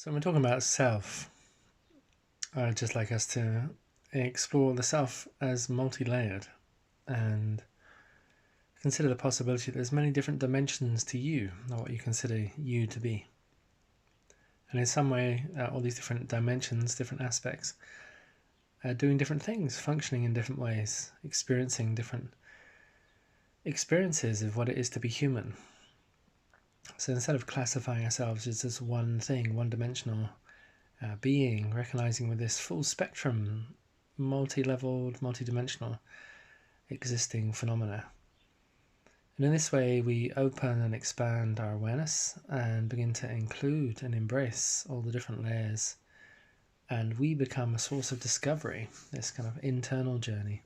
So when we're talking about self, I'd just like us to explore the self as multi-layered and consider the possibility that there's many different dimensions to you, or what you consider you to be. And in some way, all these different dimensions, different aspects, are doing different things, functioning in different ways, experiencing different experiences of what it is to be human. So instead of classifying ourselves as just one thing, one-dimensional being, recognizing with this full spectrum, multi-leveled, multi-dimensional existing phenomena. And in this way, we open and expand our awareness and begin to include and embrace all the different layers. And we become a source of discovery, this kind of internal journey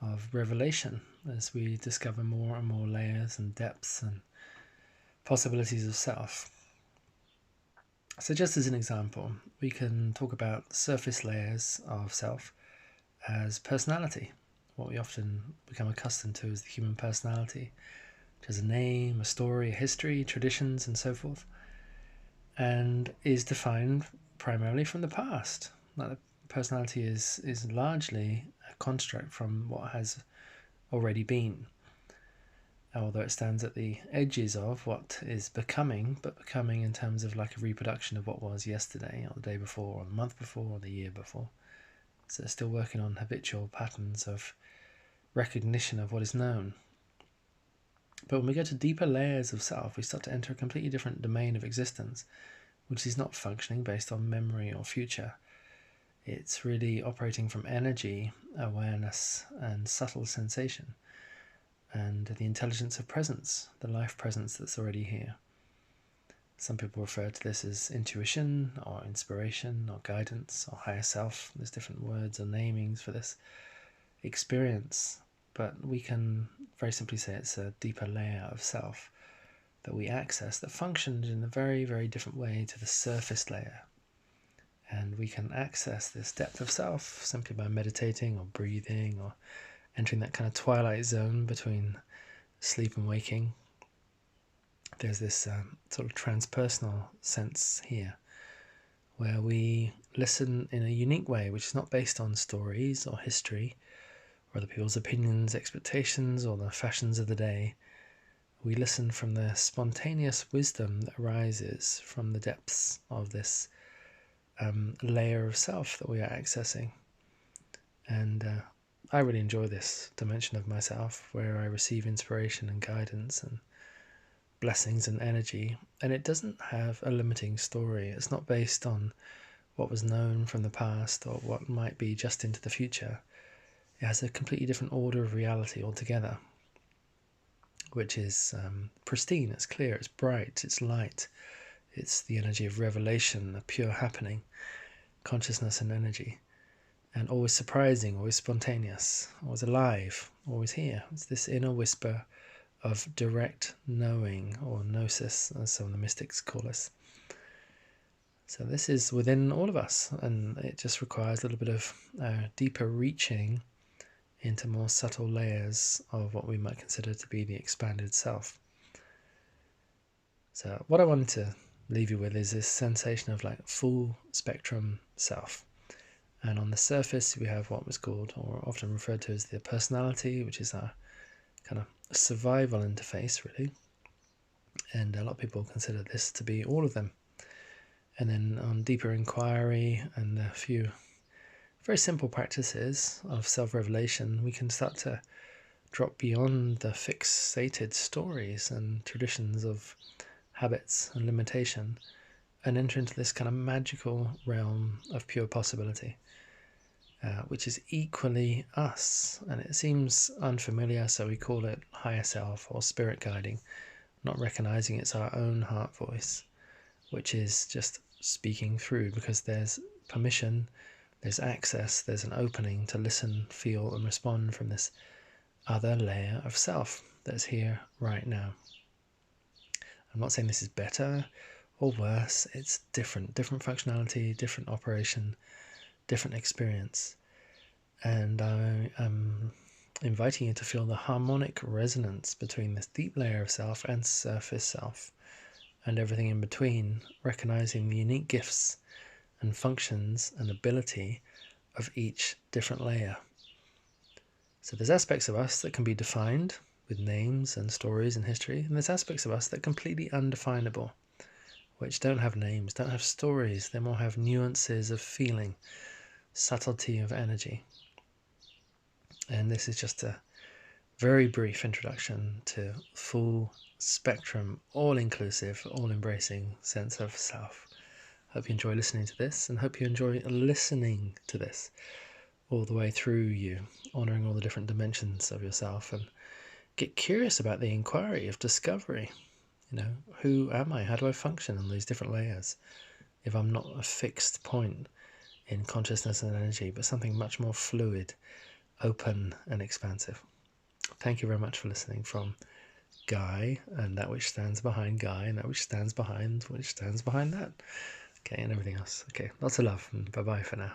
of revelation as we discover more and more layers and depths and possibilities of self. So just as an example, we can talk about surface layers of self as personality, what we often become accustomed to as the human personality, which has a name, a story, a history, traditions, and so forth, and is defined primarily from the past. Like the personality is largely a construct from what has already been, although it stands at the edges of what is becoming, but becoming in terms of like a reproduction of what was yesterday or the day before or the month before or the year before. So it's still working on habitual patterns of recognition of what is known. But when we go to deeper layers of self, we start to enter a completely different domain of existence, which is not functioning based on memory or future. It's really operating from energy, awareness, and subtle sensation, and the intelligence of presence, the life presence that's already here. Some people refer to this as intuition or inspiration or guidance or higher self. There's different words or namings for this experience, but we can very simply say it's a deeper layer of self that we access that functions in a very, very different way to the surface layer. And we can access this depth of self simply by meditating or breathing or entering that kind of twilight zone between sleep and waking. There's this sort of transpersonal sense here where we listen in a unique way, which is not based on stories or history or other people's opinions, expectations, or the fashions of the day. We listen from the spontaneous wisdom that arises from the depths of this layer of self that we are accessing. And I really enjoy this dimension of myself where I receive inspiration and guidance and blessings and energy, and it doesn't have a limiting story. It's not based on what was known from the past or what might be just into the future. It has a completely different order of reality altogether, which is pristine, it's clear, it's bright, it's light, it's the energy of revelation, a pure happening, consciousness and energy, and always surprising, always spontaneous, always alive, always here. It's this inner whisper of direct knowing, or gnosis, as some of the mystics call us. So this is within all of us, and it just requires a little bit of deeper reaching into more subtle layers of what we might consider to be the expanded self. So what I wanted to leave you with is this sensation of like full spectrum self. And on the surface we have what was called, or often referred to as, the personality, which is our kind of survival interface really. And a lot of people consider this to be all of them. And then on deeper inquiry and a few very simple practices of self-revelation, we can start to drop beyond the fixated stories and traditions of habits and limitation and enter into this kind of magical realm of pure possibility, which is equally us. And it seems unfamiliar, so we call it higher self or spirit guiding, not recognizing it's our own heart voice, which is just speaking through, because there's permission, there's access, there's an opening to listen, feel, and respond from this other layer of self that's here right now. I'm not saying this is better or worse, it's different functionality, different operation, different experience. And I am inviting you to feel the harmonic resonance between this deep layer of self and surface self, and everything in between, recognizing the unique gifts and functions and ability of each different layer. So there's aspects of us that can be defined with names and stories and history, and there's aspects of us that are completely undefinable, which don't have names, don't have stories, they more have nuances of feeling, subtlety of energy. And this is just a very brief introduction to full spectrum, all-inclusive, all-embracing sense of self. Hope you enjoy listening to this, and hope you enjoy listening to this all the way through you, honouring all the different dimensions of yourself, and get curious about the inquiry of discovery. Who am I? How do I function on these different layers? If I'm not a fixed point in consciousness and energy, but something much more fluid, open and expansive. Thank you very much for listening from Guy, and that which stands behind Guy, and that which stands behind that. Okay, and everything else. Okay, lots of love, and bye-bye for now.